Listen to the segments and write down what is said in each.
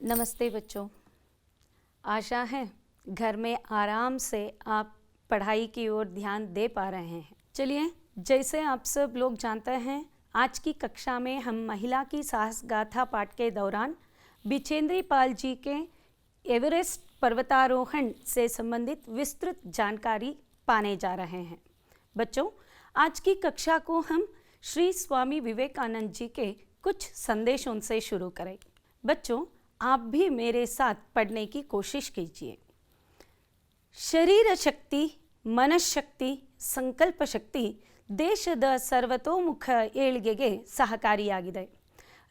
नमस्ते बच्चों। आशा है घर में आराम से आप पढ़ाई की ओर ध्यान दे पा रहे हैं। चलिए, जैसे आप सब लोग जानते हैं, आज की कक्षा में हम महिला की साहस गाथा पाठ के दौरान बिचेंद्री पाल जी के एवरेस्ट पर्वतारोहण से संबंधित विस्तृत जानकारी पाने जा रहे हैं। बच्चों, आज की कक्षा को हम श्री स्वामी विवेकानंद जी के कुछ संदेशों से शुरू करें। बच्चों, आप भी मेरे साथ पढ़ने की कोशिश कीजिए। शरीर शक्ति, ಮನಃಶಕ್ತಿ, ಸಂಕಲ್ಪ ಶಕ್ತಿ ದೇಶದ ಸರ್ವತೋಮುಖ ಏಳಿಗೆಗೆ ಸಹಕಾರಿಯಾಗಿದೆ.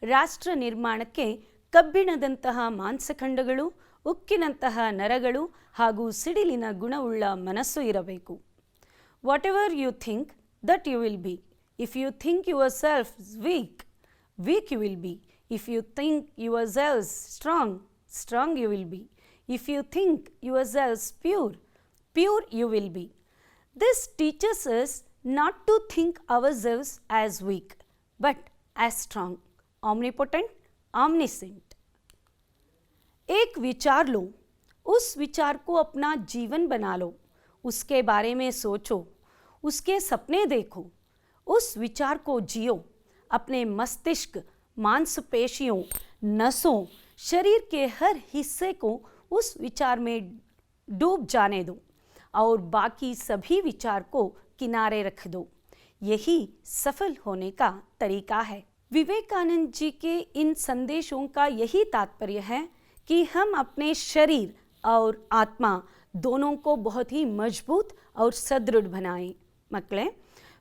ರಾಷ್ಟ್ರ ನಿರ್ಮಾಣಕ್ಕೆ ಕಬ್ಬಿಣದಂತಹ ಮಾಂಸಖಂಡಗಳು, ಉಕ್ಕಿನಂತಹ ನರಗಳು ಹಾಗೂ ಸಿಡಿಲಿನ ಗುಣವುಳ್ಳ ಮನಸ್ಸು ಇರಬೇಕು. Whatever you think that you will be. If you think yourself weak, weak you will be. If you think yourselves strong, strong you will be. If you think yourselves pure, pure you will be. This teaches us not to think ourselves as weak, but as strong, omnipotent, omniscient. एक विचार लो, उस विचार को अपना जीवन बना लो, उसके बारे में सोचो, उसके सपने देखो, उस विचार को जियो. अपने मस्तिष्क, मांसपेशियों, नसों, शरीर के हर हिस्से को उस विचार में डूब जाने दो और बाकी सभी विचार को किनारे रख दो. यही सफल होने का तरीका है. विवेकानंद जी के इन संदेशों का यही तात्पर्य है कि हम अपने शरीर और आत्मा दोनों को बहुत ही मजबूत और सदृढ़ बनाएं. मಕ್ಕಳೇ,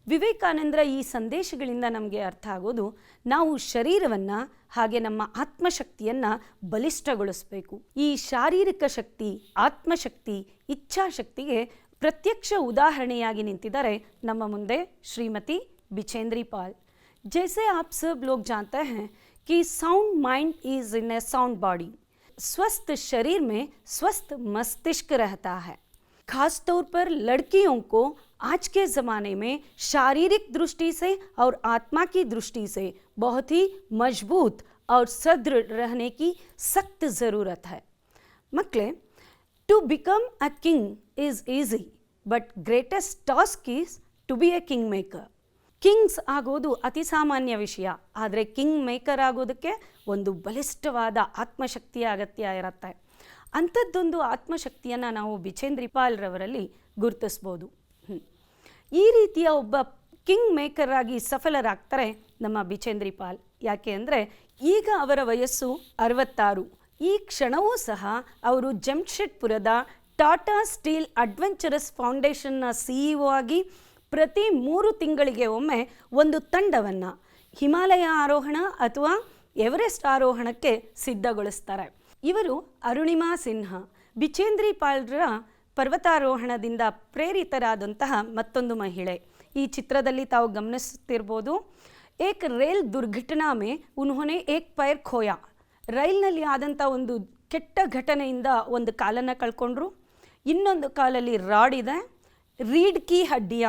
ವಿವೇಕಾನಂದರ ಈ ಸಂದೇಶಗಳಿಂದ ನಮಗೆ ಅರ್ಥ ಆಗೋದು, ನಾವು ಶರೀರವನ್ನು ಹಾಗೆ ನಮ್ಮ ಆತ್ಮಶಕ್ತಿಯನ್ನು ಬಲಿಷ್ಠಗೊಳಿಸಬೇಕು. ಈ ಶಾರೀರಿಕ ಶಕ್ತಿ, ಆತ್ಮಶಕ್ತಿ, ಇಚ್ಛಾಶಕ್ತಿಗೆ ಪ್ರತ್ಯಕ್ಷ ಉದಾಹರಣೆಯಾಗಿ ನಿಂತಿದ್ದಾರೆ ನಮ್ಮ ಮುಂದೆ ಶ್ರೀಮತಿ बिचेंद्री पाल. जैसे आप सब लोग जानते हैं कि sound mind is in A sound body. स्वस्थ शरीर में स्वस्थ मस्तिष्क रहता है. खासतौर पर लड़कियों को आज के ज़माने में शारीरिक दृष्टि से और आत्मा की दृष्टि से बहुत ही मजबूत और सदृढ़ रहने की सख्त ज़रूरत है. मಕ್ಕಳೇ, to become a king is easy, but greatest task is to be a king maker. Kings ಆಗೋದು ಅತಿ ಸಾಮಾನ್ಯ ವಿಷಯ, ಆದರೆ ಕಿಂಗ್ ಮೇಕರ್ ಆಗೋದಕ್ಕೆ ಒಂದು ಬಲಿಷ್ಠವಾದ ಆತ್ಮಶಕ್ತಿಯ ಅಗತ್ಯ ಇರುತ್ತೆ. ಅಂಥದ್ದೊಂದು ಆತ್ಮಶಕ್ತಿಯನ್ನು ನಾವು ಬಿಚೇಂದ್ರಿ ಪಾಲ್ರವರಲ್ಲಿ ಗುರುತಿಸ್ಬೋದು. ಈ ರೀತಿಯ ಒಬ್ಬ ಕಿಂಗ್ ಮೇಕರ್ ಆಗಿ ಸಫಲರಾಗ್ತಾರೆ ನಮ್ಮ ಬಿಚೇಂದ್ರಿ ಪಾಲ್. ಯಾಕೆ ಅಂದರೆ ಈಗ ಅವರ ವಯಸ್ಸು 66. ಈ ಕ್ಷಣವೂ ಸಹ ಅವರು ಜಮ್ಶೆಡ್ಪುರದ ಟಾಟಾ ಸ್ಟೀಲ್ ಅಡ್ವೆಂಚರಸ್ ಫೌಂಡೇಶನ್ನ CEO ಆಗಿ ಪ್ರತಿ 3 ತಿಂಗಳಿಗೆ ಒಮ್ಮೆ ಒಂದು ತಂಡವನ್ನು ಹಿಮಾಲಯ ಆರೋಹಣ ಅಥವಾ ಎವರೆಸ್ಟ್ ಆರೋಹಣಕ್ಕೆ ಸಿದ್ಧಗೊಳಿಸ್ತಾರೆ. ಇವರು ಅರುಣಿಮಾ ಸಿನ್ಹಾ, ಬಿಚೇಂದ್ರಿ ಪಾಲ್ರ ಪರ್ವತಾರೋಹಣದಿಂದ ಪ್ರೇರಿತರಾದಂತಹ ಮತ್ತೊಂದು ಮಹಿಳೆ. ಈ ಚಿತ್ರದಲ್ಲಿ ತಾವು ಗಮನಿಸುತ್ತಿರ್ಬೋದು, ಏಕ್ ರೈಲ್ ದುರ್ಘಟನಾ ಮೇ ಉನ್ಹೋನೆ ಏಕ್ ಪೈರ್ ಖೋಯಾ. ರೈಲ್ನಲ್ಲಿ ಆದಂಥ ಒಂದು ಕೆಟ್ಟ ಘಟನೆಯಿಂದ ಒಂದು ಕಾಲನ್ನು ಕಳ್ಕೊಂಡ್ರು. ಇನ್ನೊಂದು ಕಾಲಲ್ಲಿ ರಾಡ್ ಇದೆ. ರೀಡ್ ಕಿ ಹಡ್ಡಿಯ,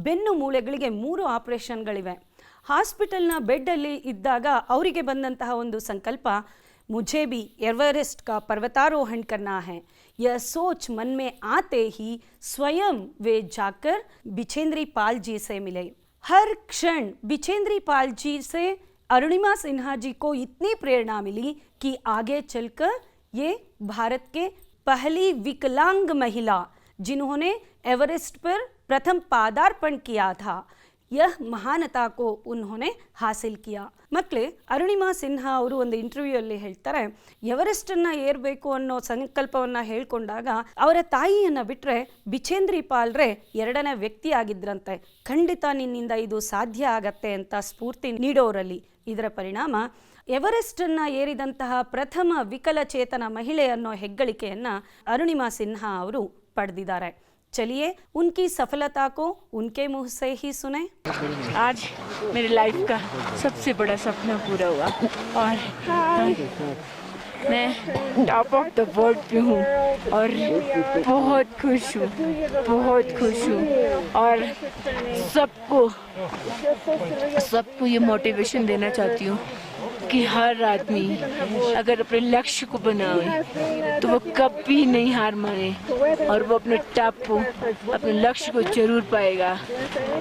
ಬೆನ್ನು ಮೂಳೆಗಳಿಗೆ 3 ಆಪರೇಷನ್ಗಳಿವೆ. ಹಾಸ್ಪಿಟಲ್ನ ಬೆಡ್ಡಲ್ಲಿ ಇದ್ದಾಗ ಅವರಿಗೆ ಬಂದಂತಹ ಒಂದು ಸಂಕಲ್ಪ, मुझे भी एवरेस्ट का पर्वतारोहण करना है. यह सोच मन में आते ही स्वयं वे जाकर बिचेंद्री पाल जी से मिले. हर क्षण बिचेंद्री पाल जी से अरुणिमा सिन्हा जी को इतनी प्रेरणा मिली कि आगे चलकर ये भारत के पहली विकलांग महिला जिन्होंने एवरेस्ट पर प्रथम पादार्पण किया था, यह महानता को उन्होंने हासिल किया. ಮಕ್ಕಳೇ, ಅರುಣಿಮಾ ಸಿನ್ಹಾ ಅವರು ಒಂದು ಇಂಟರ್ವ್ಯೂಯಲ್ಲಿ ಹೇಳ್ತಾರೆ, ಎವರೆಸ್ಟನ್ನು ಏರಬೇಕು ಅನ್ನೋ ಸಂಕಲ್ಪವನ್ನು ಹೇಳ್ಕೊಂಡಾಗ ಅವರ ತಾಯಿಯನ್ನು ಬಿಟ್ಟರೆ ಬಿಚೇಂದ್ರಿ ಪಾಲ್ರೆ 2ನೇ ವ್ಯಕ್ತಿ ಆಗಿದ್ರಂತೆ. ಖಂಡಿತ ನಿನ್ನಿಂದ ಇದು ಸಾಧ್ಯ ಆಗತ್ತೆ ಅಂತ ಸ್ಫೂರ್ತಿ ನೀಡೋರಲ್ಲಿ. ಇದರ ಪರಿಣಾಮ ಎವರೆಸ್ಟನ್ನು ಏರಿದಂತಹ ಪ್ರಥಮ ವಿಕಲಚೇತನ ಮಹಿಳೆ ಅನ್ನೋ ಹೆಗ್ಗಳಿಕೆಯನ್ನು ಅರುಣಿಮಾ ಸಿನ್ಹಾ ಅವರು ಪಡೆದಿದ್ದಾರೆ. चलिए उनकी सफलता को उनके मुंह से ही सुने. आज मेरी लाइफ का सबसे बड़ा सपना पूरा हुआ और मैं टॉप ऑफ द वर्ल्ड पे हूँ और बहुत खुश हूँ, बहुत खुश हूँ. और सबको ये मोटिवेशन देना चाहती हूँ कि हर आदमी अगर अपने लक्ष्य को बनाए तो वो कभी नहीं हार माने और वो अपने टापू अपने लक्ष्य को जरूर पाएगा।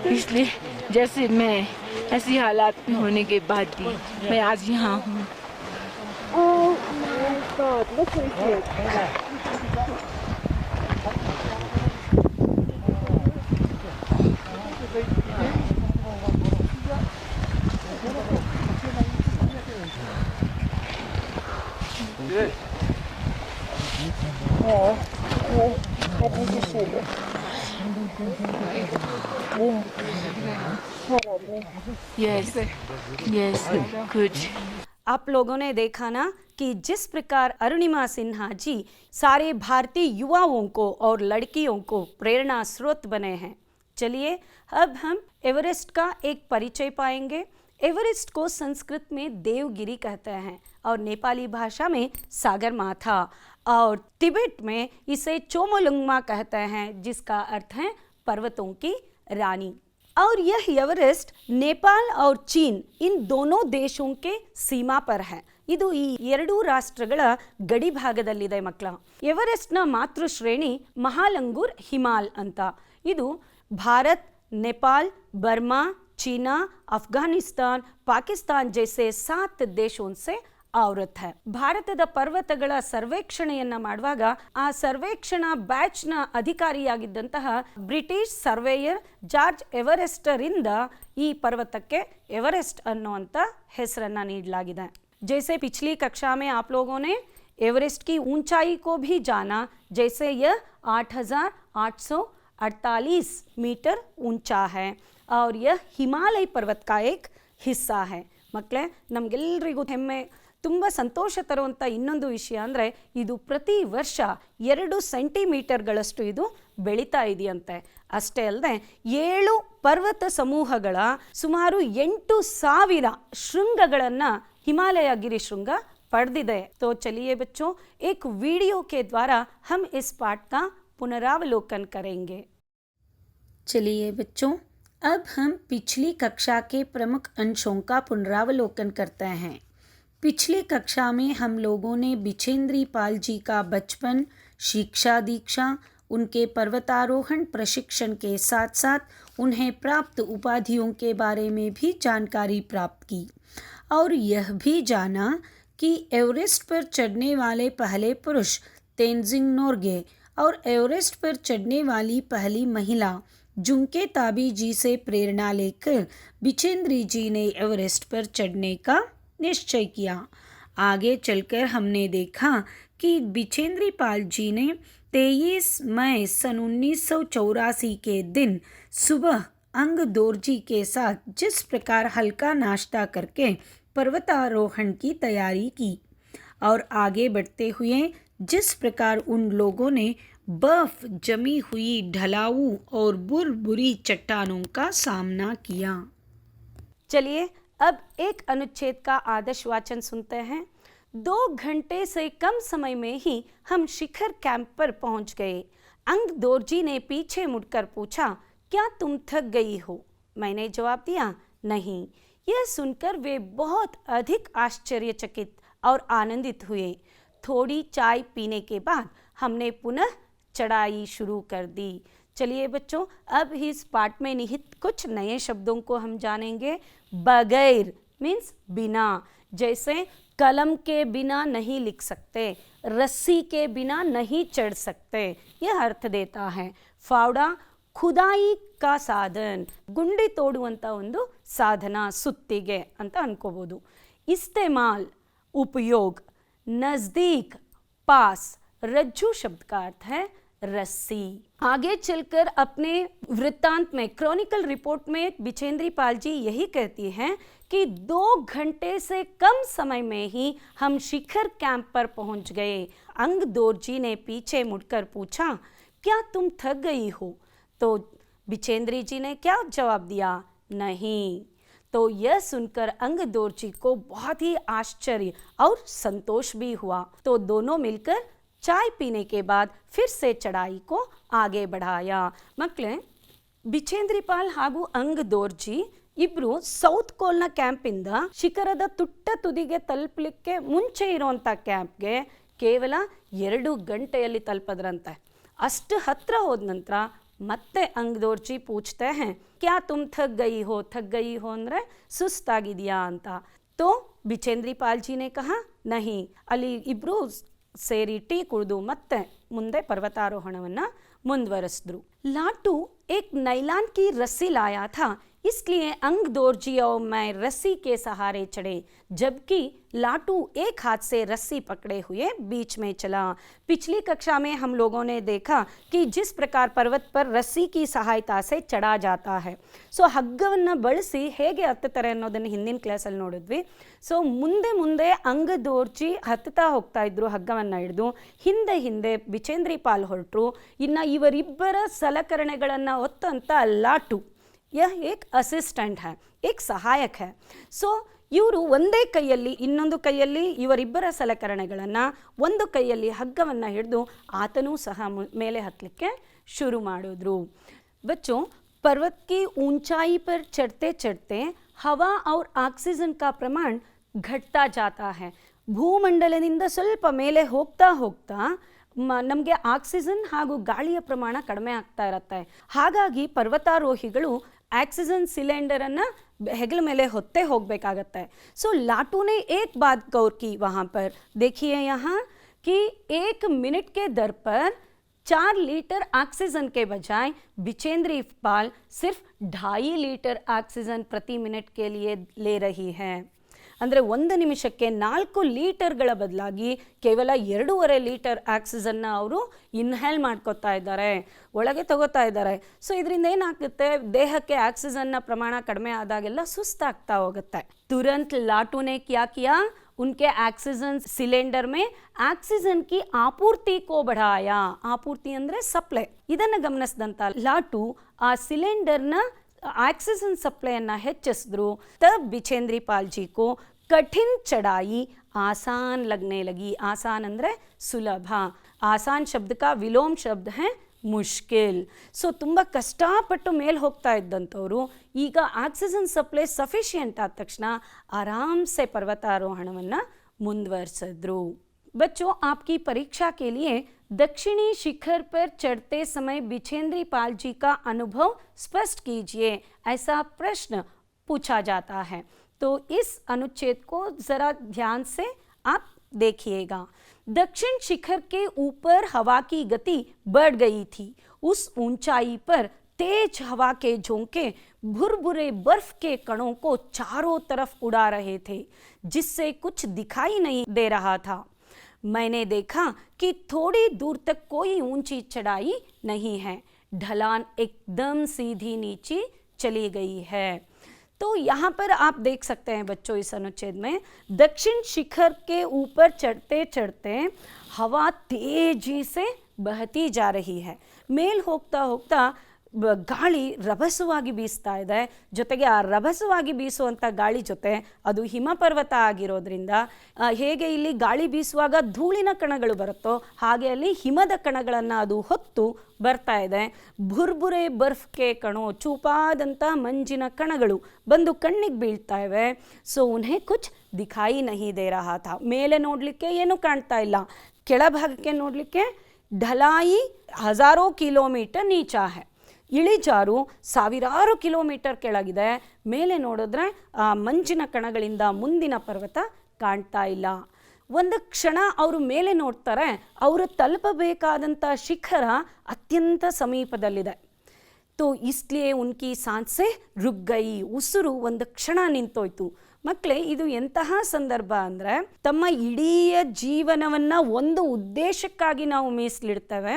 इसलिए जैसे मैं ऐसी हालात में होने के बाद भी मैं आज यहाँ हूँ। Oh my God, look what he did. Yes, yes, good. आप लोगों ने देखा ना कि जिस प्रकार अरुणिमा सिन्हा जी सारे भारतीय युवाओं को और लड़कियों को प्रेरणा स्रोत बने हैं। चलिए अब हम एवरेस्ट का एक परिचय पाएंगे। एवरेस्ट को संस्कृत में देवगिरी कहते हैं और नेपाली भाषा में सागर माथा और तिब्बत में इसे चोमोलुंगमा कहते हैं, जिसका अर्थ है पर्वतों की रानी। और यह एवरेस्ट नेपाल और चीन इन दोनों ದೇಶों के सीमा पर है। ಇದು ಈ ಎರಡೂ ರಾಷ್ಟ್ರಗಳ ಗಡಿ ಭಾಗದಲ್ಲಿದೆ ಮಕ್ಕಳ। ಎವರೆಸ್ಟ್ನ ಮಾತೃ ಶ್ರೇಣಿ ಮಹಾಲಂಗೂರ್ ಹಿಮಾಲ್ ಅಂತ। ಇದು ಭಾರತ್, नेपाल, बर्मा, चीना, अफगानिस्तान, पाकिस्तान जैसे 7 देशों से आवृत है। ಭಾರತದ ಪರ್ವತಗಳ ಸರ್ವೇಕ್ಷಣೆಯನ್ನ ಮಾಡುವಾಗ ಆ ಸರ್ವೇಕ್ಷಣಾ ಬ್ಯಾಚ್ನ ಅಧಿಕಾರಿಯಾಗಿದ್ದಂತಹ ಬ್ರಿಟಿಷ್ ಸರ್ವೇಯರ್ ಜಾರ್ಜ್ ಎವರೆಸ್ಟರ್ ಇಂದ ಈ ಪರ್ವತಕ್ಕೆ ಎವರೆಸ್ಟ್ ಅನ್ನುವಂಥ ಹೆಸರನ್ನ ನೀಡಲಾಗಿದೆ। जैसे पिछली कक्षा में आप लोगों ने एवरेस्ट की ऊंचाई को भी जाना, जैसे यह 8,848 मीटर ऊंचा है और यह हिमालय पर्वत का एक हिस्सा है। ಮಕ್ಕಳೇ, ನಮಗೆಲ್ಲರಿಗೂ ಹೆಮ್ಮೆ, ತುಂಬ ಸಂತೋಷ ತರುವಂಥ ಇನ್ನೊಂದು ವಿಷಯ ಅಂದರೆ ಇದು ಪ್ರತಿ ವರ್ಷ 2 ಸೆಂಟಿಮೀಟರ್ಗಳಷ್ಟು ಇದು ಬೆಳೀತಾ ಇದೆಯಂತೆ। ಅಷ್ಟೇ ಅಲ್ಲದೆ 7 ಪರ್ವತ ಸಮೂಹಗಳ ಸುಮಾರು 8,000 ಶೃಂಗಗಳನ್ನು हिमालय गिरी श्रृंग पढ़दिदे। तो चलिए बच्चों, एक वीडियो के द्वारा हम इस पाठ का पुनरावलोकन करेंगे। चलिए बच्चों, अब हम पिछली कक्षा के प्रमुख अंशों का पुनरावलोकन करते हैं। पिछली कक्षा में हम लोगों ने बिछेंद्री पाल जी का बचपन, शिक्षा दीक्षा, उनके पर्वतारोहण प्रशिक्षण के साथ साथ उन्हें प्राप्त उपाधियों के बारे में भी जानकारी प्राप्त की और यह भी जाना कि एवरेस्ट पर चढ़ने वाले पहले पुरुष तेनजिंग नोर्गे और एवरेस्ट पर चढ़ने वाली पहली महिला जुंके ताबी जी से प्रेरणा लेकर बिचेंद्री जी ने एवरेस्ट पर चढ़ने का निश्चय किया। आगे चलकर हमने देखा कि बिचेंद्री पाल जी ने 23 मई सन 1984 के दिन सुबह अंग दोरजी के साथ जिस प्रकार हल्का नाश्ता करके पर्वतारोहण की तैयारी की और आगे बढ़ते हुए जिस प्रकार उन लोगों ने बर्फ जमी हुई ढलाऊ और बुरबुरी चट्टानों का सामना किया। चलिए अब एक अनुच्छेद का आदर्श वाचन सुनते हैं। 2 घंटे से कम समय में ही हम शिखर कैंप पर पहुंच गए। अंग दोरजी ने पीछे मुड़कर पूछा, क्या तुम थक गई हो? मैंने जवाब दिया, नहीं। यह सुनकर वे बहुत अधिक आश्चर्यचकित और आनंदित हुए। थोड़ी चाय पीने के बाद हमने पुनः चढ़ाई शुरू कर दी। चलिए बच्चों, अब इस पाठ में निहित कुछ नए शब्दों को हम जानेंगे। बगैर मीन्स बिना, जैसे कलम के बिना नहीं लिख सकते, रस्सी के बिना नहीं चढ़ सकते, यह अर्थ देता है। फावड़ा ಖುದಾಯಿ ಕಾ ಸಾಧನ್, ಗುಂಡಿ ತೋಡುವಂಥ ಒಂದು ಸಾಧನ, ಸುತ್ತಿಗೆ ಅಂತ ಅನ್ಕೋಬೋದು। इस्तेमाल उपयोग, नज़दीक पास, रज्जू शब्द का अर्थ है रस्सी। आगे चलकर अपने वृत्तांत में क्रॉनिकल रिपोर्ट में बिचेंद्री पाल जी यही कहती हैं कि 2 घंटे से कम समय में ही हम शिखर कैंप पर पहुंच गए। अंग दोरजी ने पीछे मुड़कर पूछा, क्या तुम थक गई हो? तो बिचेंद्री जी ने क्या जवाब दिया, नहीं। तो यह सुनकर अंग दोरजी को बहुत ही आश्चर्य और संतोष भी हुआ। तो दोनों मिलकर चाय पीने के बाद फिर से चढ़ाई को आगे बढ़ाया। ಮಕ್ಕಳೇ, ಬಿಚೇಂದ್ರಿ ಪಾಲ್ ಹಾಗೂ ಅಂಗ್ ದೋರ್ಜಿ ಇಬ್ರು ಸೌತ್ ಕೋಲ್ನ ಕ್ಯಾಂಪಿಂದ ಶಿಖರದ ತುಟ್ಟ ತುದಿಗೆ ತಲುಪಲಿಕ್ಕೆ ಮುಂಚೆ ಇರುವಂಥ ಕ್ಯಾಂಪ್ಗೆ ಕೇವಲ 2 ಗಂಟೆಯಲ್ಲಿ ತಲುಪದ್ರಂತೆ. ಅಷ್ಟು ಹತ್ರ ಹೋದ ನಂತರ ಮತ್ತೆ ಅಂಗದೋರ್ಜಿ ಪೂछते हैं क्या तुम थक गई हो ಅಂದರೆ ಸುಸ್ತಾಗಿದೆಯಾ ಅಂತ. तो बिचेंद्री पाल जी ने कहा नहीं. ಅಲ್ಲಿ ಇಬ್ರು ಸೇರಿ ಟೀ ಕುಡಿದು ಮತ್ತೆ ಮುಂದೆ ಪರ್ವತಾರೋಹಣವನ್ನು ಮುಂದುವರಿಸಿದ್ರು. लाटू एक नायलॉन की रस्सी लाया था, इसलिए अंगदोर्जी और मैं रस्सी के सहारे चढ़े, जबकि लाटू एक हाथ से रस्सी पकड़े हुए बीच में चला. पिछली कक्षा में हम लोगों ने देखा कि जिस प्रकार पर्वत पर रस्सी की सहायता से चढ़ा जाता है. ಸೊ ಹಗ್ಗವನ್ನು ಬಳಸಿ ಹೇಗೆ ಹತ್ತುತ್ತಾರೆ ಅನ್ನೋದನ್ನು ಹಿಂದಿನ ಕ್ಲಾಸಲ್ಲಿ ನೋಡಿದ್ವಿ. ಸೊ ಮುಂದೆ ಅಂಗದೋರ್ಜಿ ಹತ್ತುತ್ತಾ ಹೋಗ್ತಾ ಇದ್ರು ಹಗ್ಗವನ್ನು ಹಿಡಿದು. ಹಿಂದೆ ಬಿಚೇಂದ್ರಿ ಪಾಲ್ ಹೊರಟರು. ಇನ್ನು ಇವರಿಬ್ಬರ ಸಲಕರಣೆಗಳನ್ನು ಹೊತ್ತಂತ ಲಾಟು यह एक ಅಸಿಸ್ಟೆಂಟ್ है, एक ಸಹಾಯಕ है. ಸೊ ಇವರು ಒಂದೇ ಕೈಯಲ್ಲಿ ಇನ್ನೊಂದು ಕೈಯಲ್ಲಿ ಇವರಿಬ್ಬರ ಸಲಕರಣೆಗಳನ್ನು, ಒಂದು ಕೈಯಲ್ಲಿ ಹಗ್ಗವನ್ನು ಹಿಡಿದು ಆತನೂ ಸಹ ಮೇಲೆ ಹತ್ತಲಿಕ್ಕೆ ಶುರು ಮಾಡಿದ್ರು. बच्चों, पर्वत की ऊंचाई पर चढ़ते चढ़ते हवा और ऑक्सीजन का प्रमाण घटता जाता है. ಭೂಮಂಡಲದಿಂದ ಸ್ವಲ್ಪ ಮೇಲೆ ಹೋಗ್ತಾ ನಮಗೆ ಆಕ್ಸಿಜನ್ ಹಾಗೂ ಗಾಳಿಯ ಪ್ರಮಾಣ ಕಡಿಮೆ ಆಗ್ತಾ ಇರುತ್ತೆ. ಹಾಗಾಗಿ ಪರ್ವತಾರೋಹಿಗಳು ಆಕ್ಸಿಜನ್ ಸಿಲಿಂಡರನ್ನು ಹೆಗಲ ಮೇಲೆ ಹೊತ್ತೇ ಹೋಗಬೇಕಾಗತ್ತೆ. ಸೊ लाटू ने एक बात गौर की वहाँ पर, देखिए यहाँ कि 1 मिनट के दर पर 4 लीटर ऑक्सीजन के बजाय बिचेंद्री पाल सिर्फ 2.5 लीटर ऑक्सीजन प्रति मिनट के लिए ले रही है. ಅಂದರೆ 1 ನಿಮಿಷಕ್ಕೆ 4 ಲೀಟರ್ಗಳ ಬದಲಾಗಿ ಕೇವಲ 2.5 ಲೀಟರ್ ಆಕ್ಸಿಜನ್ನ ಅವರು ಇನ್ಹೇಲ್ ಮಾಡ್ಕೋತಾ ಇದ್ದಾರೆ, ಒಳಗೆ ತಗೋತಾ ಇದ್ದಾರೆ. ಸೊ ಇದರಿಂದ ಏನಾಗುತ್ತೆ, ದೇಹಕ್ಕೆ ಆಕ್ಸಿಜನ್ನ ಪ್ರಮಾಣ ಕಡಿಮೆ ಆದಾಗೆಲ್ಲ ಸುಸ್ತಾಗ್ತಾ ಹೋಗುತ್ತೆ. ತುರಂತ್ लाटू ने क्या किया, उनके ऑक्सीजन सिलेंडर में ऑक्सीजन की आपूर्ति को बढ़ाया. ಆಪೂರ್ತಿ ಅಂದರೆ ಸಪ್ಲೈ. ಇದನ್ನು ಗಮನಿಸಿದಂಥ ಲಾಟು ಆ ಸಿಲಿಂಡರ್ನ ऑक्सीजन सप्लाईಯನ್ನು ಹೆಚ್ಚಿಸಿದ್ರು. तब बिचेंद्री पाल जी को कठिन चढ़ाई आसान लगने लगी. आसान ಅಂದರೆ ಸುಲಭ. आसान शब्द का विलोम शब्द है ಮುಷ್ಕಿಲ್. ಸೊ ತುಂಬ ಕಷ್ಟಪಟ್ಟು ಮೇಲೆ ಹೋಗ್ತಾ ಇದ್ದಂಥವ್ರು ಈಗ ಆಕ್ಸಿಜನ್ ಸಪ್ಲೈ ಸಫಿಷಿಯೆಂಟ್ ಆದ ತಕ್ಷಣ ಆರಾಮ್ಸೆ ಪರ್ವತಾರೋಹಣವನ್ನು ಮುಂದುವರಿಸಿದ್ರು. बच्चों, आपकी परीक्षा के लिए दक्षिणी शिखर पर चढ़ते समय बिचेंद्री पाल जी का अनुभव स्पष्ट कीजिए, ऐसा प्रश्न पूछा जाता है. तो इस अनुच्छेद को ज़रा ध्यान से आप देखिएगा. दक्षिण शिखर के ऊपर हवा की गति बढ़ गई थी. उस ऊंचाई पर तेज हवा के झोंके भुरभुरे बर्फ के कणों को चारों तरफ उड़ा रहे थे, जिससे कुछ दिखाई नहीं दे रहा था. मैंने देखा कि थोड़ी दूर तक कोई ऊंची चढ़ाई नहीं है, ढलान एकदम सीधी नीचे चली गई है. तो यहाँ पर आप देख सकते हैं बच्चों, इस अनुच्छेद में दक्षिण शिखर के ऊपर चढ़ते चढ़ते हवा तेजी से बहती जा रही है. ಮೇಲ್ ಹೋಗ್ತಾ ಗಾಳಿ ರಭಸವಾಗಿ ಬೀಸ್ತಾ ಇದೆ. ಜೊತೆಗೆ ಆ ರಭಸವಾಗಿ ಬೀಸುವಂಥ ಗಾಳಿ ಜೊತೆ ಅದು ಹಿಮಪರ್ವತ ಆಗಿರೋದ್ರಿಂದ ಹೇಗೆ ಇಲ್ಲಿ ಗಾಳಿ ಬೀಸುವಾಗ ಧೂಳಿನ ಕಣಗಳು ಬರುತ್ತೋ ಹಾಗೆ ಅಲ್ಲಿ ಹಿಮದ ಕಣಗಳನ್ನು ಅದು ಹೊತ್ತು ಬರ್ತಾ ಇದೆ. ಭುರ್ಬುರೆ ಬರ್ಫ್ಗೆ ಕಣೋ, ಚೂಪಾದಂಥ ಮಂಜಿನ ಕಣಗಳು ಬಂದು ಕಣ್ಣಿಗೆ ಬೀಳ್ತಾ ಇವೆ. ಸೊ ಉನ್ಹೇ ಕುಚ್ ದಿಖಾಯಿ ನಹಿ ದೇ ರಹಾ ಥಾ. ಮೇಲೆ ನೋಡಲಿಕ್ಕೆ ಏನೂ ಕಾಣ್ತಾ ಇಲ್ಲ, ಕೆಳಭಾಗಕ್ಕೆ ನೋಡಲಿಕ್ಕೆ ಢಲಾಯಿ ಹಜಾರೋ ಕಿಲೋಮೀಟರ್ ನೀಚಾ है. ಇಳಿಜಾರು ಸಾವಿರಾರು ಕಿಲೋಮೀಟರ್ ಕೆಳಗಿದೆ. ಮೇಲೆ ನೋಡಿದ್ರೆ ಆ ಮಂಜಿನ ಕಣಗಳಿಂದ ಮುಂದಿನ ಪರ್ವತ ಕಾಣ್ತಾ ಇಲ್ಲ. ಒಂದು ಕ್ಷಣ ಅವರು ಮೇಲೆ ನೋಡ್ತಾರೆ, ಅವರು ತಲುಪಬೇಕಾದಂಥ ಶಿಖರ ಅತ್ಯಂತ ಸಮೀಪದಲ್ಲಿದೆ. तो इसलिए उनकी सांसें रुक गई. ಉಸಿರು ಒಂದು ಕ್ಷಣ ನಿಂತೋಯ್ತು. ಮಕ್ಕಳೇ, ಇದು ಎಂತಹ ಸಂದರ್ಭ ಅಂದರೆ, ತಮ್ಮ ಇಡೀ ಜೀವನವನ್ನು ಒಂದು ಉದ್ದೇಶಕ್ಕಾಗಿ ನಾವು ಮೀಸಲಿಡ್ತೇವೆ.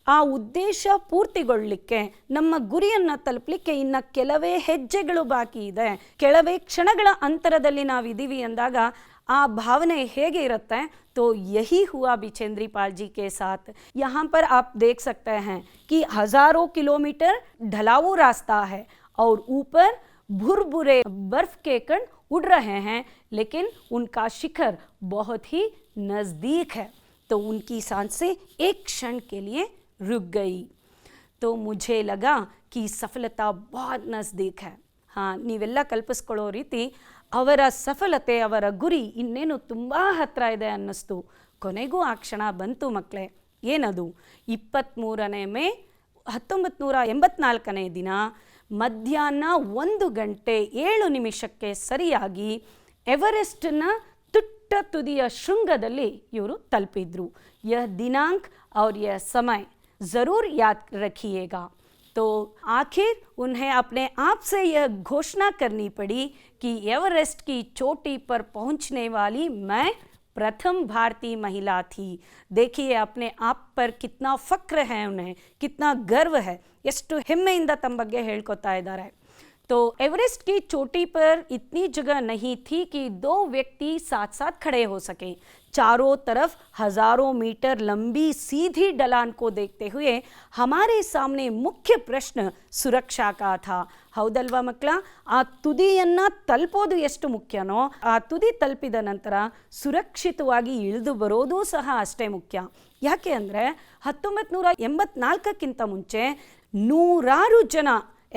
ಆ ಉದ್ದೇಶ ಪೂರ್ತಿಗೊಳ್ಳಲಿಕ್ಕೆ, ನಮ್ಮ ಗುರಿಯನ್ನು ತಲುಪಲಿಕ್ಕೆ ಇನ್ನು ಕೆಲವೇ ಹೆಜ್ಜೆಗಳು ಬಾಕಿ ಇದೆ, ಕೆಲವೇ ಕ್ಷಣಗಳ ಅಂತರದಲ್ಲಿ ನಾವಿದ್ದೀವಿ ಅಂದಾಗ ಆ ಭಾವನೆ ಹೇಗೆ ಇರುತ್ತೆ. तो यही हुआ बिचेंद्री पाल जी के साथ. यहाँ पर आप देख सकते हैं कि हजारों किलोमीटर ढलाऊ रास्ता है और ऊपर भुरभुरे बर्फ के कण उड़ रहे हैं, लेकिन उनका शिखर बहुत ही नज़दीक है. तो उनकी सांसें एक क्षण के लिए रुक गई. तो मुझे लगा कि सफलता बहुत नज़दीक है. ಹಾಂ, ನೀವೆಲ್ಲ ಕಲ್ಪಿಸ್ಕೊಳ್ಳೋ ರೀತಿ ಅವರ ಸಫಲತೆ, ಅವರ ಗುರಿ ಇನ್ನೇನು ತುಂಬ ಹತ್ತಿರ ಇದೆ ಅನ್ನಿಸ್ತು. ಕೊನೆಗೂ ಆ ಕ್ಷಣ ಬಂತು ಮಕ್ಕಳೇ. ಏನದು? 23 ಮೇ 1984 ದಿನ ಮಧ್ಯಾಹ್ನ 1:07 ಸರಿಯಾಗಿ ಎವರೆಸ್ಟ್ನ ತುಟ್ಟ ತುದಿಯ ಶೃಂಗದಲ್ಲಿ ಇವರು ತಲುಪಿದ್ರು. यह दिनांक और यह समय ज़रूर याद रखिएगा। तो आखिर उन्हें अपने आप से यह घोषणा करनी पड़ी कि एवरेस्ट की चोटी पर पहुंचने वाली मैं प्रथम भारतीय महिला थी। देखिए अपने आप पर कितना फ़क्र है, उन्हें कितना गर्व है, ಎಷ್ಟು ಹೆಮ್ಮೆಯಿಂದ ತಮ್ಮ ಬಗ್ಗೆ ಹೇಳ್ಕೊತಾ ಇದ್ದಾರೆ. तो एवरेस्ट की चोटी पर इतनी जगह नहीं थी कि 2 व्यक्ति साथ साथ खड़े हो सके. चारों तरफ हजारों मीटर लंबी सीधी ढलान को देखते हुए हमारे सामने मुख्य प्रश्न सुरक्षा का था. ಹೌದಲ್ವಾ ಮಕ್ಕಳ? ಆ ತುದಿಯನ್ನು ತಲುಪೋದು ಎಷ್ಟು ಮುಖ್ಯನೋ, ಆ ತುದಿ ತಲುಪಿದ ನಂತರ ಸುರಕ್ಷಿತವಾಗಿ ಇಳಿದು ಬರೋದು ಸಹ ಅಷ್ಟೇ ಮುಖ್ಯ. ಯಾಕೆ ಅಂದರೆ 1984ಕ್ಕಿಂತ ಮುಂಚೆ 100 ಜನ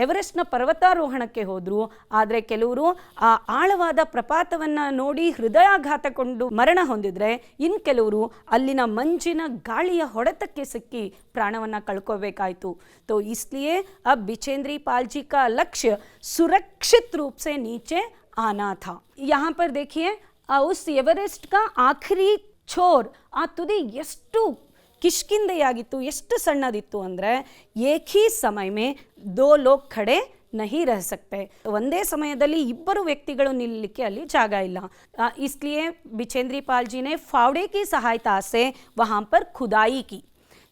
ಎವರೆಸ್ಟ್ನ ಪರ್ವತಾರೋಹಣಕ್ಕೆ ಹೋದರು. ಆದರೆ ಕೆಲವರು ಆ ಆಳವಾದ ಪ್ರಪಾತವನ್ನು ನೋಡಿ ಹೃದಯಾಘಾತಗೊಂಡು ಮರಣ ಹೊಂದಿದರೆ, ಇನ್ನು ಕೆಲವರು ಅಲ್ಲಿನ ಮಂಜಿನ ಗಾಳಿಯ ಹೊಡೆತಕ್ಕೆ ಸಿಕ್ಕಿ ಪ್ರಾಣವನ್ನು ಕಳ್ಕೋಬೇಕಾಯಿತು. तो इसलिए अब बिचेंद्री पाल जी का लक्ष्य सुरक्षित रूप से नीचे आना था. यहाँ पर देखिए उस एवरेस्ट का आखिरी छोर, आ ತುದಿ ಎಷ್ಟು ಕಿಷ್ಕಿಂದೆಯಾಗಿತ್ತು, ಎಷ್ಟು ಸಣ್ಣದಿತ್ತು ಅಂದರೆ ಏಕ್ ಹಿ ಸಮಯ ಮೇ 2 ಲೋಗ್ ಖಡೆ नहीं रह सकते. ಒಂದೇ ಸಮಯದಲ್ಲಿ ಇಬ್ಬರು ವ್ಯಕ್ತಿಗಳು ನಿಲ್ಲಲಿಕ್ಕೆ ಅಲ್ಲಿ ಜಾಗ ಇಲ್ಲ. इसलिए बिचेंद्री पाल जी ने फावड़े की सहायता से वहाँ पर खुदाई की.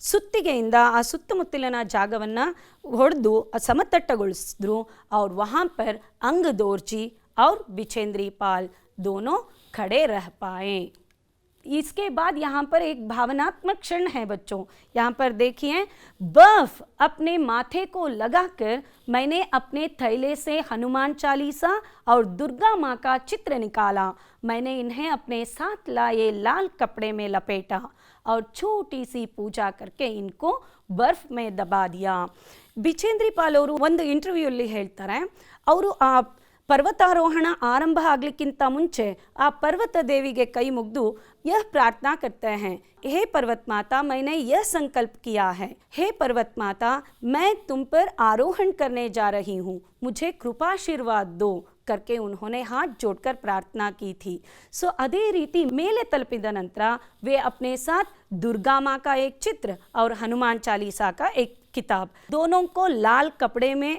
ಸುತ್ತಿಗೆಯಿಂದ ಆ ಸುತ್ತಮುತ್ತಲಿನ ಜಾಗವನ್ನು ಹೊಡೆದು ಸಮತಟ್ಟಗೊಳಿಸಿದ್ರು. और वहाँ पर अंग दोरजी और बिचेंद्री पाल दोनों खड़े रह पाए. इसके बाद यहाँ पर एक भावनात्मक क्षण है बच्चों. यहाँ पर देखिए, बर्फ अपने माथे को लगाकर मैंने अपने थैले से हनुमान चालीसा और दुर्गा माँ का चित्र निकाला. मैंने इन्हें अपने साथ लाए लाल कपड़े में लपेटा और छोटी सी पूजा करके इनको बर्फ में दबा दिया. बिचेंद्री पाल ಅವರು ಒಂದು ಇಂಟರ್ವ್ಯೂಲ್ಲಿ ಹೇಳ್ತಾರೆ, ಅವರು ಆ पर्वतारोहण आरंभ ಆಗಲಿಕ್ಕಿಂತ ಮುಂಚೆ ಆ पर्वत देवीಗೆ ಕೈ ಮುಗಿದು यह प्रार्थना करते हैं, हे पर्वत माता मैंने यह संकल्प किया है, हे पर्वत माता मैं तुम पर आरोहण करने जा रही हूँ, मुझे कृपाशीर्वाद दो करके उन्होंने हाथ जोड़कर प्रार्थना की थी. सो अದೇ ರೀತಿ ಮೇಲೆ ತಲುಪಿದ ನಂತರ वे अपने साथ दुर्गा माँ का एक चित्र और हनुमान चालीसा का एक किताब दोनों को लाल कपड़े में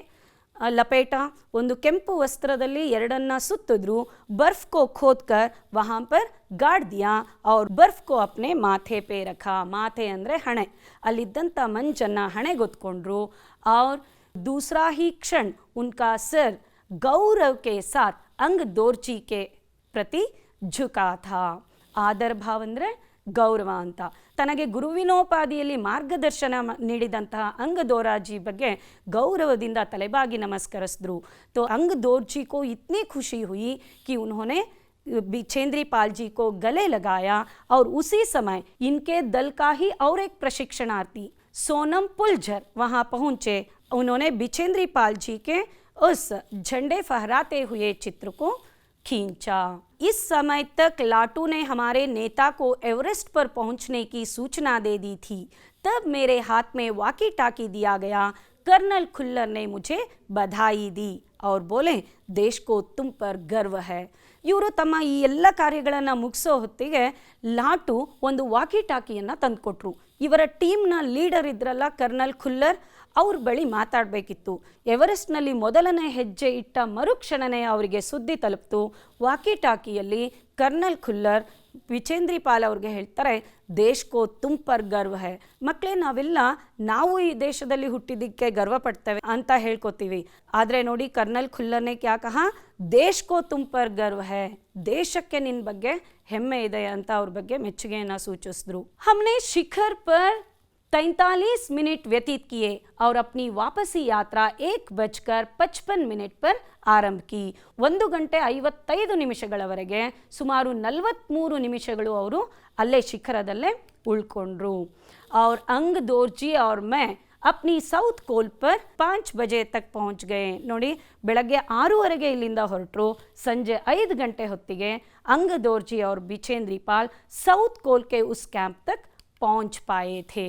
लपेटा. ಒಂದು ಕೆಂಪು ವಸ್ತ್ರದಲ್ಲಿ ಎರಡನ್ನ ಸುತ್ತಿದ್ರು. बर्फ को खोदकर वहाँ पर गाड़ दिया और बर्फ को अपने माथे पे रखा. माथे ಅಂದರೆ ಹಣೆ. ಅಲ್ಲಿದ್ದಂಥ ಮಂಜನ್ನು ಹಣೆಗೊತ್ಕೊಂಡ್ರು. और दूसरा ही क्षण उनका सिर गौरव के साथ अंग दोरजी के प्रति झुका था. ಆದರ ಭಾವ ಅಂದರೆ ಗೌರವ ಅಂತ. ತನಗೆ ಗುರುವಿನೋಪಾದಿಯಲ್ಲಿ ಮಾರ್ಗದರ್ಶನ ನೀಡಿದಂತಹ ಅಂಗ ದೋರಾಜಿ ಬಗ್ಗೆ ಗೌರವದಿಂದ ತಲೆಬಾಗಿ ನಮಸ್ಕರಿಸಿದ್ರು. तो अंग दोरजी को इतनी खुशी हुई कि उन्होंने बिचेंद्री पाल जी को गले लगाया. और उसी समय इनके दल का ही और एक प्रशिक्षणार्थी सोनम पुलझर वहाँ पहुँचे. उन्होंने बिचेंद्री पाल जी के उस झंडे फहराते हुए चित्र को खींचा. इस समय तक लाटू ने हमारे नेता को एवरेस्ट पर पहुंचने की सूचना दे दी थी. तब मेरे हाथ में वॉकी टाकी दिया गया. कर्नल खुल्लर ने मुझे बधाई दी और बोले देश को तुम पर गर्व है. ಇವರು ತಮ್ಮ ಈ ಎಲ್ಲ ಕಾರ್ಯಗಳನ್ನು ಮುಗಿಸೋ ಹೊತ್ತಿಗೆ ಲಾಟು ಒಂದು ವಾಕಿ ಟಾಕಿಯನ್ನು ತಂದುಕೊಟ್ರು. ಇವರ ಟೀಮ್ನ ಲೀಡರ್ ಇದ್ರಲ್ಲ ಕರ್ನಲ್ ಖುಲ್ಲರ್, ಅವ್ರ ಬಳಿ ಮಾತಾಡಬೇಕಿತ್ತು. ಎವರೆಸ್ಟ್ನಲ್ಲಿ ಮೊದಲನೇ ಹೆಜ್ಜೆ ಇಟ್ಟ ಮರುಕ್ಷಣನೇ ಅವರಿಗೆ ಸುದ್ದಿ ತಲುಪಿತು. ವಾಕಿ ಟಾಕಿಯಲ್ಲಿ ಕರ್ನಲ್ ಖುಲ್ಲರ್ ಬಿಚೇಂದ್ರಿ ಪಾಲ್ ಅವ್ರಿಗೆ ಹೇಳ್ತಾರೆ, ದೇಶ್ ಕೋ ತುಮ್ ಪರ್ ಗರ್ವ ಹೈ. ಮಕ್ಕಳೇ, ನಾವು ಈ ದೇಶದಲ್ಲಿ ಹುಟ್ಟಿದ್ದಕ್ಕೆ ಗರ್ವ ಪಡ್ತೇವೆ ಅಂತ ಹೇಳ್ಕೊತೀವಿ. ಆದರೆ ನೋಡಿ, ಕರ್ನಲ್ ಖುಲ್ಲರ್ನೇ ಕ್ಯಾ ಕಹಾ, ದೇಶ್ ಕೋ ತುಮ್ ಪರ್ ಗರ್ವ ಹೈ, ದೇಶಕ್ಕೆ ನಿನ್ನ ಬಗ್ಗೆ ಹೆಮ್ಮೆ ಇದೆ ಅಂತ ಅವ್ರ ಬಗ್ಗೆ ಮೆಚ್ಚುಗೆಯನ್ನು ಸೂಚಿಸಿದ್ರು. हमने शिखर पर 43 मिनट व्यतीत किए और अपनी वापसी यात्रा 1:55 पर ಆರಂಭ ಕಿ. 1:55 ನಿಮಿಷಗಳವರೆಗೆ ಸುಮಾರು 43 ನಿಮಿಷಗಳು ಅವರು ಅಲ್ಲೇ ಶಿಖರದಲ್ಲೇ ಉಳ್ಕೊಂಡ್ರು. और अंग दोरजी और मैं अपनी ಸೌತ್ ಕೋಲ್ पर 5 बजे तक पहुंच गए. ನೋಡಿ, ಬೆಳಗ್ಗೆ 6:30 ಇಲ್ಲಿಂದ ಹೊರಟರು, ಸಂಜೆ 5 ಗಂಟೆ ಹೊತ್ತಿಗೆ अंगदोरजी और बिचेंद्री पाल साउथ कोल के उस कैंप तक पहुंच पाए थे.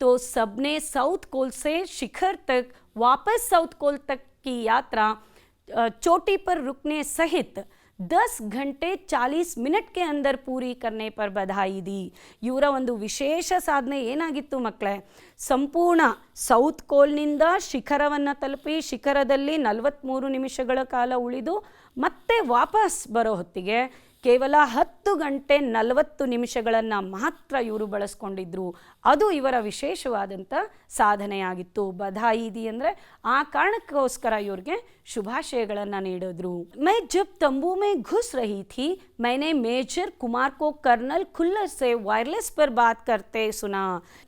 तो सबने साउथ कोल से शिखर तक वापस साउथ कोल तक की यात्रा चोटी पर रुकने सहित 10 घंटे 40 मिनट के अंदर पूरी करने पर बधाई दी. ಇವರ ಒಂದು ವಿಶೇಷ ಸಾಧನೆ ಏನಾಗಿತ್ತು ಮಕ್ಕಳೇ, ಸಂಪೂರ್ಣ ಸೌತ್ ಕೋಲ್ನಿಂದ ಶಿಖರವನ್ನು ತಲುಪಿ ಶಿಖರದಲ್ಲಿ 43 ನಿಮಿಷಗಳ ಕಾಲ ಉಳಿದು ಮತ್ತೆ ವಾಪಸ್ ಬರೋ ಹೊತ್ತಿಗೆ ಕೇವಲ 10 ಗಂಟೆ 40 ನಿಮಿಷಗಳನ್ನು ಮಾತ್ರ ಇವರು ಬಳಸ್ಕೊಂಡಿದ್ರು. ಅದು ಇವರ ವಿಶೇಷವಾದಂಥ ಸಾಧನೆಯಾಗಿತ್ತು. ಬಧಾಯಿದಿ ಅಂದರೆ ಆ ಕಾರಣಕ್ಕೋಸ್ಕರ ಇವ್ರಿಗೆ ಶುಭಾಶಯಗಳನ್ನು ನೀಡಿದ್ರು. मैं जब तंबू में घुस रही थी मैंने मेजर कुमार को कर्नल खुल्लर से वायरलेस पर बात करते सुना.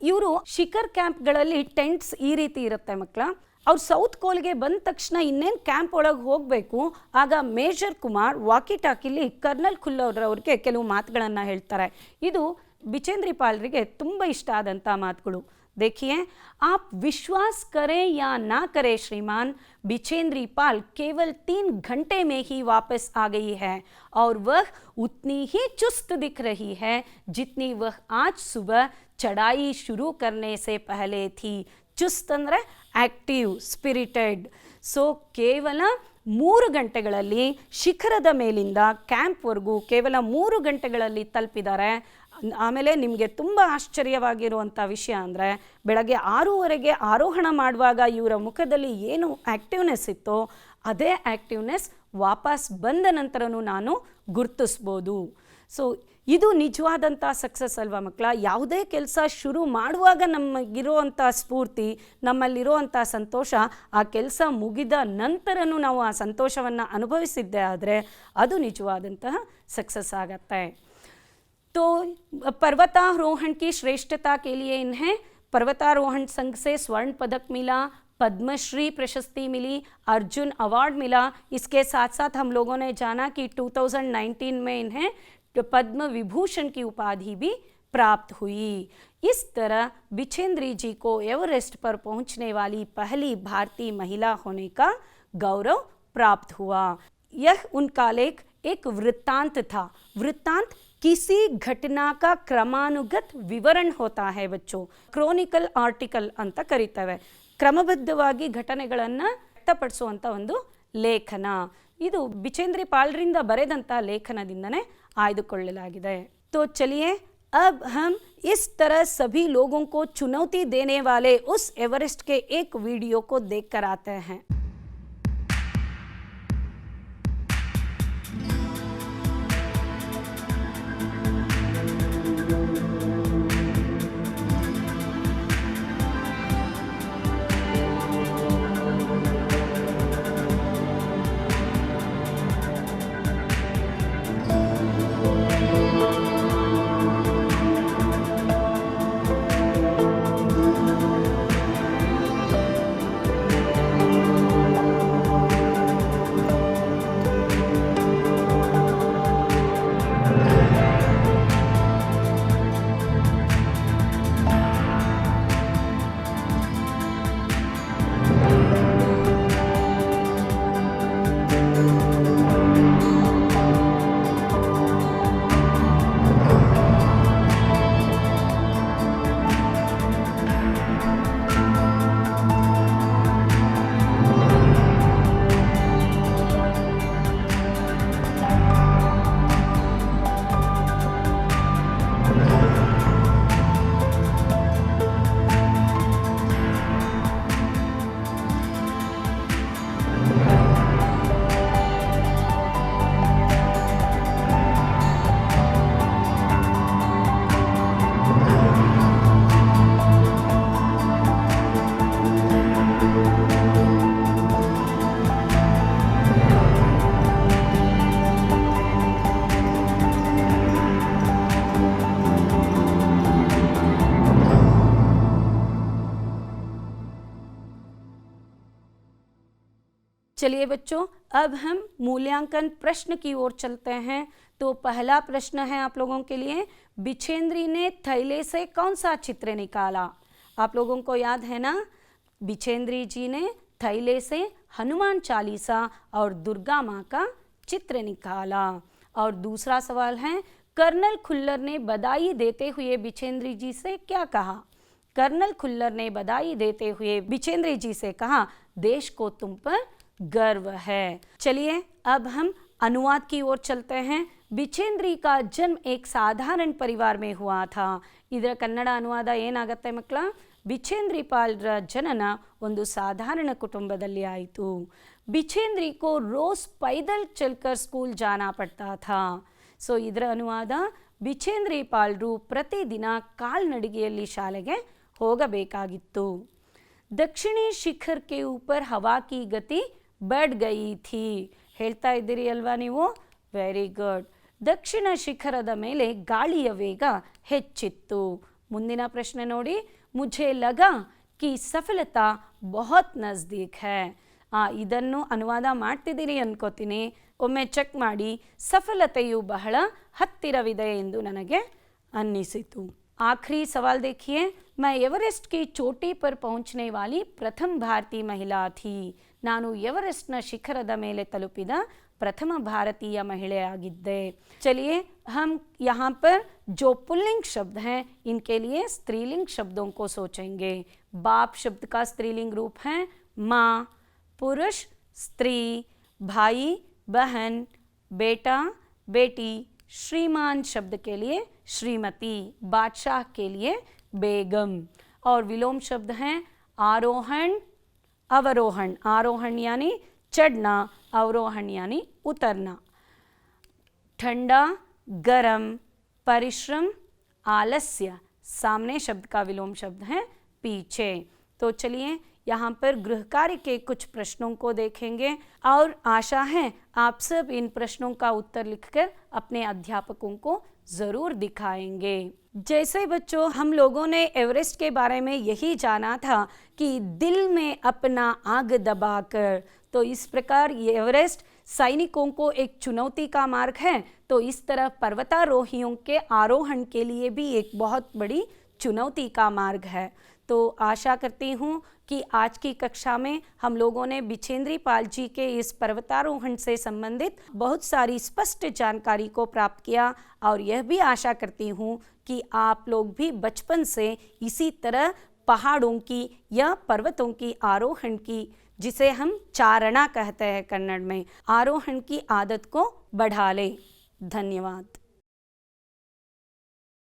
ಇವರು ಶಿಖರ್ ಕ್ಯಾಂಪ್ಗಳಲ್ಲಿ ಟೆಂಟ್ಸ್ ಈ ರೀತಿ ಇರುತ್ತೆ ಮಕ್ಕಳ. ಅವ್ರು ಸೌತ್ ಕೋಲ್ಗೆ ಬಂದ ತಕ್ಷಣ ಇನ್ನೇನು ಕ್ಯಾಂಪ್ ಒಳಗೆ ಹೋಗಬೇಕು, ಆಗ ಮೇಜರ್ ಕುಮಾರ್ ವಾಕಿ ಟಾಕಿಲಿ ಕರ್ನಲ್ ಖುಲ್ಲರ್ರವ್ರಿಗೆ ಕೆಲವು ಮಾತುಗಳನ್ನು ಹೇಳ್ತಾರೆ. ಇದು ಬಿಚೇಂದ್ರಿ ಪಾಲ್ರಿಗೆ ತುಂಬ ಇಷ್ಟ ಆದಂಥ ಮಾತುಗಳು. देखिए, आप विश्वास करें या ना करें श्रीमान, बिचेंद्री पाल केवल 3 घंटे में ही वापस आ गई है और वह उतनी ही चुस्त दिख रही है जितनी वह आज सुबह चढ़ाई शुरू करने से पहले थी. चुस्त ಅಂದರೆ ಆಕ್ಟಿವ್, ಸ್ಪಿರಿಟೆಡ್. ಸೊ ಕೇವಲ 3 ಗಂಟೆಗಳಲ್ಲಿ ಶಿಖರದ ಮೇಲಿಂದ ಕ್ಯಾಂಪ್ವರೆಗೂ ಕೇವಲ 3 ಗಂಟೆಗಳಲ್ಲಿ ತಲುಪಿದ್ದಾರೆ. ಆಮೇಲೆ ನಿಮಗೆ ತುಂಬ ಆಶ್ಚರ್ಯವಾಗಿರುವಂಥ ವಿಷಯ ಅಂದರೆ ಬೆಳಗ್ಗೆ 6:30 ಆರೋಹಣ ಮಾಡುವಾಗ ಇವರ ಮುಖದಲ್ಲಿ ಏನು ಆ್ಯಕ್ಟಿವ್ನೆಸ್ ಇತ್ತೋ ಅದೇ ಆ್ಯಕ್ಟಿವ್ನೆಸ್ ವಾಪಸ್ ಬಂದ ನಂತರನೂ ನಾನು ಗುರುತಿಸ್ಬೋದು. ಸೊ ಇದು ನಿಜವಾದಂಥ ಸಕ್ಸಸ್ ಅಲ್ವಾ ಮಕ್ಕಳ. ಯಾವುದೇ ಕೆಲಸ ಶುರು ಮಾಡುವಾಗ ನಮಗಿರುವಂಥ ಸ್ಫೂರ್ತಿ, ನಮ್ಮಲ್ಲಿರುವಂಥ ಸಂತೋಷ, ಆ ಕೆಲಸ ಮುಗಿದ ನಂತರನೂ ನಾವು ಆ ಸಂತೋಷವನ್ನು ಅನುಭವಿಸಿದ್ದೇ ಆದರೆ ಅದು ನಿಜವಾದಂತಹ ಸಕ್ಸಸ್ ಆಗತ್ತೆ. तो पर्वतारोहण की श्रेष्ठता के लिए इन्हें पर्वतारोहण संघ से स्वर्ण पदक मिला, पद्मश्री प्रशस्ति मिली, अर्जुन अवार्ड मिला. इसके साथ साथ हम लोगों ने जाना कि 2019 में इन्हें पद्म विभूषण की उपाधि भी प्राप्त हुई. इस तरह बिचेंद्री जी को एवरेस्ट पर पहुंचने वाली पहली भारतीय महिला होने का गौरव प्राप्त हुआ. यह उनका लेख एक वृत्तांत था. वृत्तांत किसी घटना का क्रमानुगत विवरण होता है बच्चों. ಕ್ರೋನಿಕಲ್ ಆರ್ಟಿಕಲ್ ಅಂತ ಕರೀತೇವೆ. ಕ್ರಮಬದ್ಧವಾಗಿ ಘಟನೆಗಳನ್ನು ವ್ಯಕ್ತಪಡಿಸುವಂಥ ಒಂದು ಲೇಖನ. ಇದು ಬಿಚೇಂದ್ರಿ ಪಾಲ್ರಿಂದ ಬರೆದಂಥ ಲೇಖನದಿಂದನೇ ಆಯ್ದುಕೊಳ್ಳಲಾಗಿದೆ. तो चलिए अब हम इस तरह सभी लोगों को चुनौती देने वाले उस एवरेस्ट के एक वीडियो को देख कर आते हैं. चलिए बच्चों, अब हम मूल्यांकन प्रश्न की ओर चलते हैं. तो पहला प्रश्न है आप लोगों के लिए, बिचेंद्री ने थैले से कौन सा चित्र निकाला. आप लोगों को याद है ना, बिछेंद्री जी ने थैले से हनुमान चालीसा और दुर्गा माँ का चित्र निकाला। और दूसरा सवाल है, कर्नल खुल्लर ने बधाई देते हुए बिछेंद्री जी से क्या कहा? कर्नल खुल्लर ने बधाई देते हुए बिछेंद्री जी से कहा, देश को तुम पर गर्व है। चलिए अब हम अनुवाद की ओर चलते हैं। ಬಿಚೇಂದ್ರಿ का जन्म एक साधारण परिवार में हुआ था। ಇದರ ಕನ್ನಡ ಅನುವಾದ ಏನಾಗುತ್ತೆ ಮಕ್ಕಳ? ಬಿಚೇಂದ್ರಿ ಪಾಲ್ರ ಜನನ ಒಂದು ಸಾಧಾರಣ ಕುಟುಂಬದಲ್ಲಿ ಆಯಿತು। बिचेंद्री को रोज पैदल चलकर स्कूल जाना पड़ता था। ಸೊ ಇದರ ಅನುವಾದ, ಬಿಚೇಂದ್ರಿ ಪಾಲ್ರು ಪ್ರತಿದಿನ ಕಾಲ್ನಡಿಗೆಯಲ್ಲಿ ಶಾಲೆಗೆ ಹೋಗಬೇಕಾಗಿತ್ತು। दक्षिणी शिखर के ऊपर हवा की गति बढ़ गई थी। ಹೇಳ್ತಾ ಇದ್ದೀರಿ ಅಲ್ವಾ ನೀವು? Very good. ದಕ್ಷಿಣ ಶಿಖರದ ಮೇಲೆ ಗಾಳಿಯ ವೇಗ ಹೆಚ್ಚಿತ್ತು। ಮುಂದಿನ ಪ್ರಶ್ನೆ ನೋಡಿ, ಮುझे लगा कि सफलता बहुत नज़दीक है। ಇದನ್ನು ಅನುವಾದ ಮಾಡ್ತಿದ್ದೀರಿ ಅನ್ಕೋತೀನಿ, ಒಮ್ಮೆ ಚೆಕ್ ಮಾಡಿ। ಸಫಲತೆಯು ಬಹಳ ಹತ್ತಿರವಿದೆ ಎಂದು ನನಗೆ ಅನ್ನಿಸಿತು। आखिरी सवाल देखिए, मैं एवरेस्ट की चोटी पर पहुंचने वाली प्रथम भारतीय महिला थी। ನಾನು ಎವರೆಸ್ಟ್ನ ಶಿಖರದ ಮೇಲೆ ತಲುಪಿದ प्रथम भारतीय महिलागिद्दे। चलिए हम यहाँ पर जो पुल्लिंग शब्द हैं इनके लिए स्त्रीलिंग शब्दों को सोचेंगे। बाप शब्द का स्त्रीलिंग रूप है माँ, पुरुष स्त्री, भाई बहन, बेटा बेटी। श्रीमान शब्द के लिए श्रीमती, बादशाह के लिए बेगम। और विलोम शब्द हैं आरोहण अवरोहण। आरोहण यानी चढ़ना, अवरोहण यानी उतरना। ठंडा, गरम, परिश्रम, आलस्य। सामने शब्द का विलोम शब्द है पीछे। तो चलिए यहाँ पर गृह कार्य के कुछ प्रश्नों को देखेंगे और आशा है आप सब इन प्रश्नों का उत्तर लिखकर अपने अध्यापकों को ज़रूर दिखाएंगे। जैसे बच्चों हम लोगों ने एवरेस्ट के बारे में यही जाना था कि दिल में अपना आग दबाकर, तो इस प्रकार ये एवरेस्ट सैनिकों को एक चुनौती का मार्ग है, तो इस तरह पर्वतारोहियों के आरोहण के लिए भी एक बहुत बड़ी चुनौती का मार्ग है। तो आशा करती हूँ कि आज की कक्षा में हम लोगों ने बिछेंद्री पाल जी के इस पर्वतारोहण से संबंधित बहुत सारी स्पष्ट जानकारी को प्राप्त किया, और यह भी आशा करती हूँ कि आप लोग भी बचपन से इसी तरह पहाड़ों की या पर्वतों की आरोहण की, जिसे हम चारणा कहते हैं कन्नड़ में, आरोहण की आदत को बढ़ा लें। धन्यवाद।